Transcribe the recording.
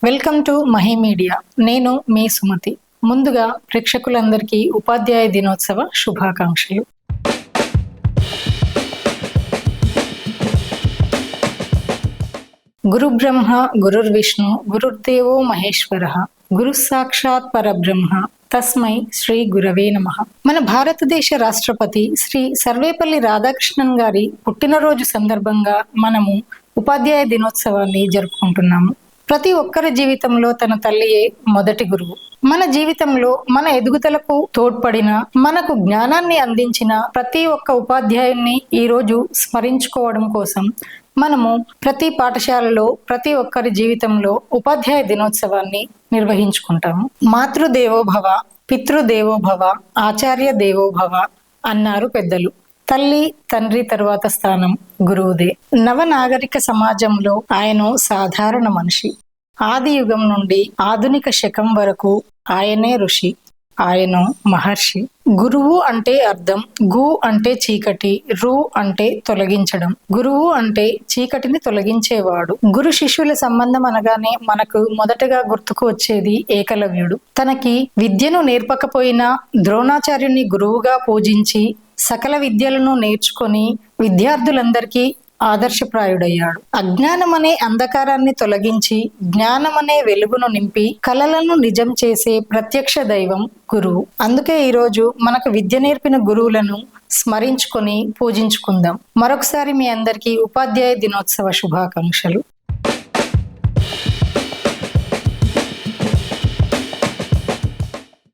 Welcome to Mahi media. నేను మీ సుమతి. ముందుగా ప్రేక్షకులందరికీ ఉపాధ్యాయ దినోత్సవ శుభాకాంక్షలు. గురు బ్రహ్మ గురుర్విష్ణు గురుర్దేవో మహేశ్వరః గురు సాక్షాత్ పరబ్రహ్మ తస్మై శ్రీ గురవే నమః. మన భారతదేశ రాష్ట్రపతి శ్రీ సర్వేపల్లి రాధాకృష్ణన్ గారి పుట్టినరోజు సందర్భంగా మనము ఉపాధ్యాయ దినోత్సవాన్ని జరుపుకుంటున్నాము. ప్రతి ఒక్కరి జీవితంలో తన తల్లియే మొదటి గురువు. మన జీవితంలో మన ఎదుగుదలకు తోడ్పడిన, మనకు జ్ఞానాన్ని అందించిన ప్రతి ఒక్క ఉపాధ్యాయుని ఈ రోజు స్మరించుకోవడం కోసం మనము ప్రతి పాఠశాలలో ప్రతి ఒక్కరి జీవితంలో ఉపాధ్యాయ దినోత్సవాన్ని నిర్వహించుకుంటాము. మాతృదేవోభవ, పితృదేవోభవ, ఆచార్య దేవోభవ అన్నారు పెద్దలు. తల్లి తండ్రి తరువాత స్థానం గురువుదే. నవనాగరిక సమాజంలో ఆయన సాధారణ మనిషి. ఆది యుగం నుండి ఆధునిక శకం వరకు ఆయనే ఋషి, ఆయన మహర్షి. గురువు అంటే అర్థం గు అంటే చీకటి, రు అంటే తొలగించడం. గురువు అంటే చీకటిని తొలగించేవాడు. గురు శిష్యుల సంబంధం అనగానే మనకు మొదటగా గుర్తుకు వచ్చేది ఏకలవ్యుడు. తనకి విద్యను నేర్పకపోయినా ద్రోణాచార్యుని గురువుగా పూజించి సకల విద్యలను నేర్చుకొని విద్యార్థులందరికీ ఆదర్శప్రాయుడయ్యాడు. అజ్ఞానమనే అంధకారాన్ని తొలగించి జ్ఞానమనే వెలుగును నింపి కలలను నిజం చేసే ప్రత్యక్ష దైవం గురువు. అందుకే ఈరోజు మనకు విద్య నేర్పిన గురువులను స్మరించుకొని పూజించుకుందాం. మరొకసారి మీ అందరికీ ఉపాధ్యాయ దినోత్సవ శుభాకాంక్షలు.